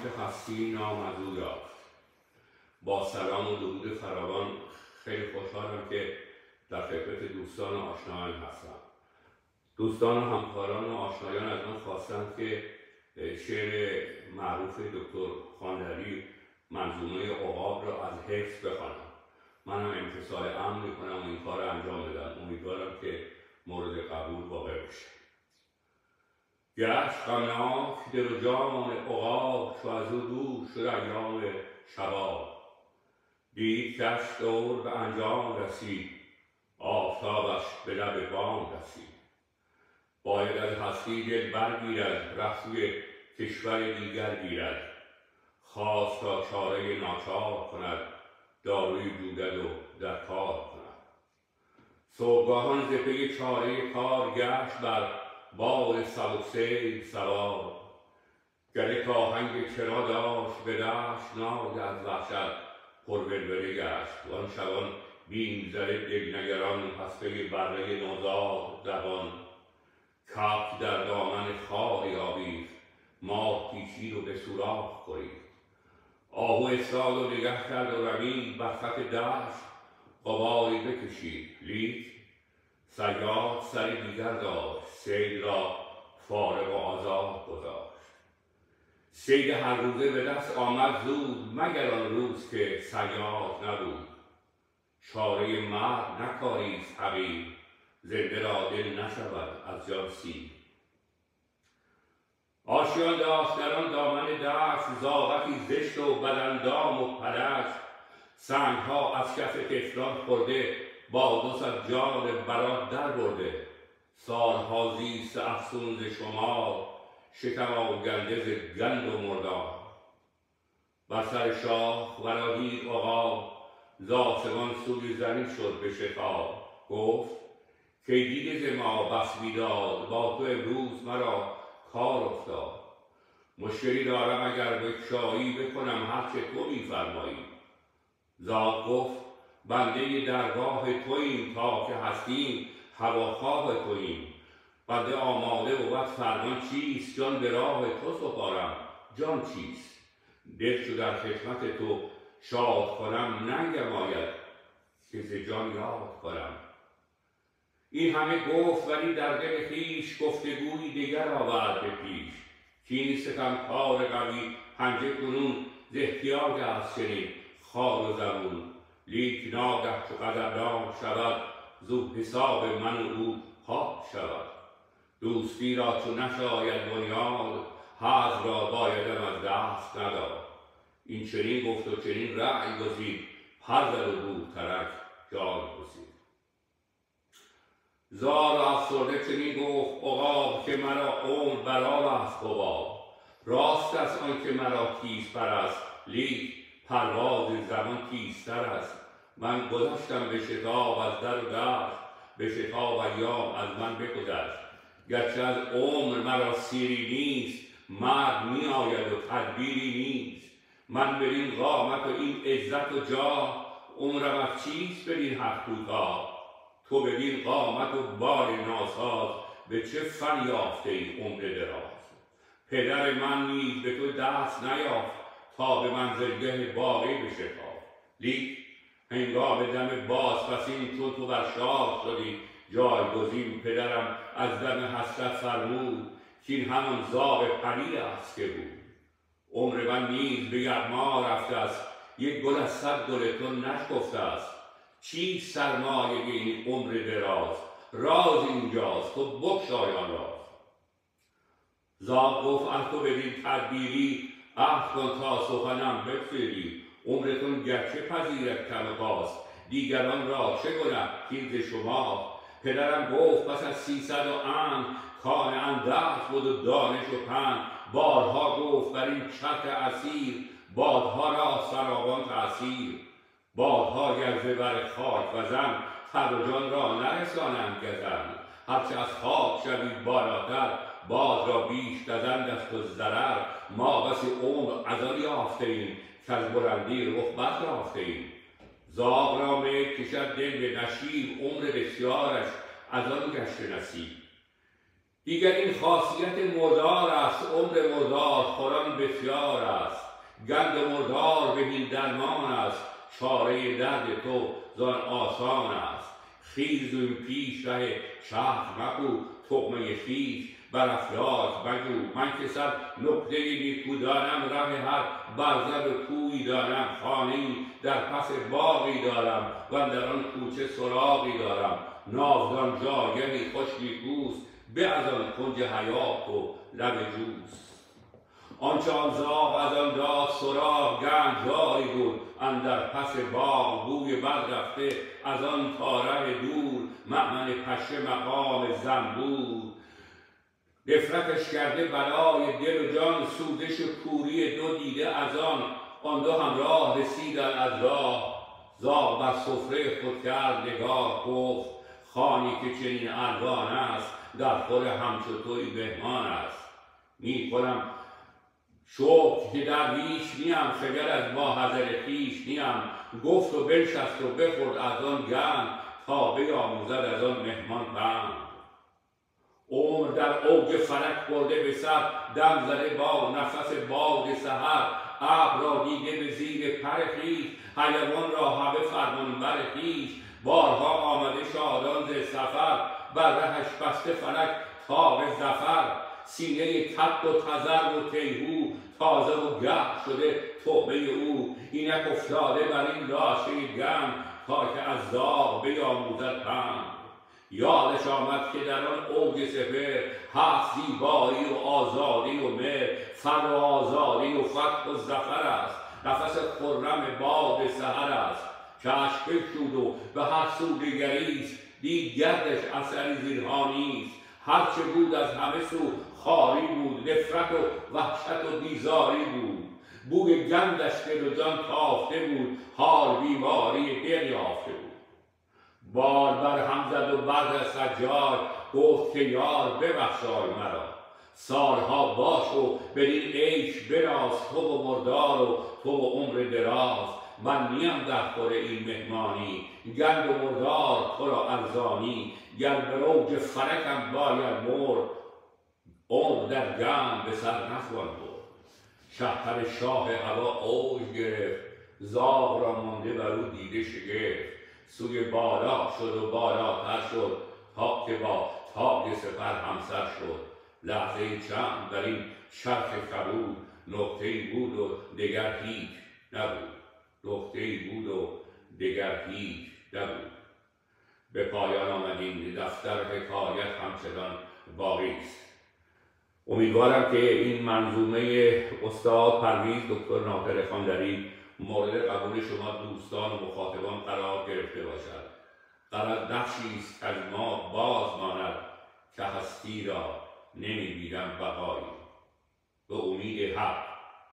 که هستی نام از او یافت. با سلام و درود فراوان خیلی خوشحالم که در خدمت دوستان و آشنایان هستم. دوستان و همکاران و آشنایان از من خواستند که شعر معروف دکتر خواندری منظومه عقاب را از حفظ بخوانم. من هم امتثال امر میکنم و این کار را انجام بدم. امیدوارم که مورد قبول واقع بشه. گشت غمناک دل و جان عقاب، چو از او دور شد ایام شباب. دید کش دور به انجام رسید، آفتابش به لب بام رسید. باید از هستی دل برگیرد، رفت سوی کشور دیگر گیرد. خواست تا چاره ناچار کند، داروی جوید و در کار کند. صبحگاهان ز پی چاره کار، گشت بر باد سبکسیر سوار. گله کآهنگ چرا داشت به دشت، ناگه از وحشت پر ولوله گشت. وان شبان بیم زده دلنگران، پس پی بره نوزاد دوان. کبک در دامن خاری آویخت، ماه پیچید و به سوراخ گریخت. آهو استاد و نگه کرد و رمید، بر خط دشت غباری بکشید. لیک صیاد سر دیگر داشت، صید را فارغ و آزاد گذاشت. صید هر روزه به دست آمد زود، مگر آن روز که صیاد نبود. چاره مرد نه کاریست حقیر، زنده را دل نشود از جان سیر. آشیان داشت در آن دامن دشت، زاغکی زشت و بداندام و پلشت. سنگها از کف طفلان خورده، با 200 جان برات در برده. سالها زیست افسون ز شمار، شکم آگنده ز گند و مردار. بر سر شاخ ورا دید عقاب، ز آسمان سوی زمین شد به شتاب. گفت کای دیده ز ما بس بیداد، با تو امروز مرا کار افتاد. مشکلی دارم اگر بگشایی، بکنم هر چه تو می‌فرمایی. زاغ گفت بنده درگاه توییم، تا که هستیم هواخواه توییم. بنده آماده بود فرمان چیست، جان به راه تو سپارم جان چیست. دل چو در خدمت تو شاد کنم، ننگم آید که ز جان یاد کنم. این همه گفت ولی در دل خویش، گفتگویی دگر آورد به پیش. کین ستمکار قوی پنجه کنون، ز احتیاج است چنین خوار و زبون. لیک ناگه چو قدردان شود، زو حساب من و او پاک شود. دوستی را چو نشاید بنیاد، حظ را بایدم از دست نداد. این چنین گفت و چنین رأی گزید، پر زد و بوترک جای گزید. زار و افسرده چنین گفت عقاب، که مرا عمر برآب است حباب. راست است آن که مرا تیزپر است، لیک پرواز زمان تیزتر است. من گذشتم به شتاب از در و دشت، به شتاب ایام از من بگذشت. گرچه از عمر مرا سیری نیست، مرگ می آید و تدبیری نیست. من بدین قامت و این عزت و جاه، عمرم از چیست بدین حد کوتاه. تو بدین قامت و بار ناساز، به چه فن یافته ای عمر دراز. پدر من نیز به تو دست نیافت، تا به منزلگه باقی بشتافت. لیک هنگام دم بازپسین، چون تو بر شاه شدی جایگزین. پدرم از دم حسرت فرمود، کین همان زاغ پلید است که بود. عمر من نیز به یغما رفته است، یک گل از 100 گل تو نشکفته است. چیست سرمایه این عمر دراز، راز اینجاست تو بگشای آن راز. زاغ گفت از تو بدین تدبیری، عهد کن تا سخنم بپذیری. عمرتون گرچه پذیرد کم پاست، دیگران را چه گنه کین ز شما. پدرم گفت پس از 300 و اند، کان اندرز بود و دانش و پند. بارها گفت بر این چرخ اسیر، بادها را فراوان تأثیر. بادها گر ز بر خاک وزن، تن و جان را نرسانند گزن. هرچه از خاک شوی بالاتر، باد را بیش گزند است و ضرر. ما بسی عمر از آن یافته ایم، کز بلندی رخ برتافته ایم. زاغ را میل کشد دل به نشیب، عمر بسیارش از آن گشته نصیب. دیگر این خاصیت مردار است، عمر مردار خوران بسیار است. گند مردار ببین درمان است، چاره درد تو زان آسان است. خیز و پیش ره شهر مگو، طعمه خویش بر افلاک مجو. من که صد نکته نیکو دانم، ره هر برزد و کوی دانم. خانه‌ای در پس باغی دارم، واندر آن کوچه سراغی دارم. ناودان جایگهی خوش نیکوست، به از آن کنج حیات و لب جوست. آنچه آن زاغ از آن داد سراغ، گنج جایی بود اندر پس باغ. بوی بد رفته از آن تا ره دور، مأمن پشه مقام زنبور. نفرتش کرده بلای دل و جان، سوزش و کوری دو دیده از آن دو همراه رسیدن از راه. زاغ بر سفره خود کرد نگاه، گفت خوانی که چنین الوان است، در خور همچو توی مهمان است. می کنم شکر که درویش نیم، خجل از ماحضر خویش نیم. گفت و بنشست و بخورد از آن گند، تا بیاموزد از آن مهمان پند. عمر در اوج فلک برده به سر، دم زده با نفس باد سحر. ابر را دیده به زیر پر خویش، حیوان را همه فرمانبر خویش. بارها آمده شادان ز سفر، بر رهش بسته فلک تاب ظفر. سینه تب و تذر و تیهو، تازه و گه شده طعمه او. اینک افتاده بر این لاشه گند، تا که از زاغ بیاموزد پند. یادش آمد که در آن اوج سپهر، هست زیبایی و آزادی و مهر. فر و آزادی و فتح و ظفر است، نفس خرم باد سحر است. چشم بگشود و به هر سو نگریست، دید گردش اثری زینها نیست. هرچه بود از همه سو خالی بود، نفرت و وحشت و بیزاری بود. بوی گندش دل و جان تافته بود، حال بیماری دل یافته بود. بال بر هم زد و برد سجاد، گفت که یار ببخشای مرا. سالها باش و بدین عیش براز، تو و مردار و تو و عمر دراز. من نیم در خور این مهمانی، گند و مردار تو را ارزانی. گر به اوج فلکم باید مرد، عمر در گند به سر نتوان برد. شهپر شاه هوا اوج گرفت، زاغ را مانده بر او دیده شگفت. سوی بالا شد و بالاتر شد، تا که با تاج سپر همسر شد. لحظه چند در این چرخ کبود، نقطه‌ای بود و دگر هیچ نبود. نقطه‌ای بود و دگر هیچ نبود. به پایان آمد این دفتر حکایت، همچنان باقی است. امیدوارم که این منظومه استاد پرویز دکتر ناطق خواندری مورد قبول شما دوستان و مخاطبان قرار گرفته باشد. غرض نقشی است از ما باز ماند، که هستی را نمی‌بینم بقایی. به امید حق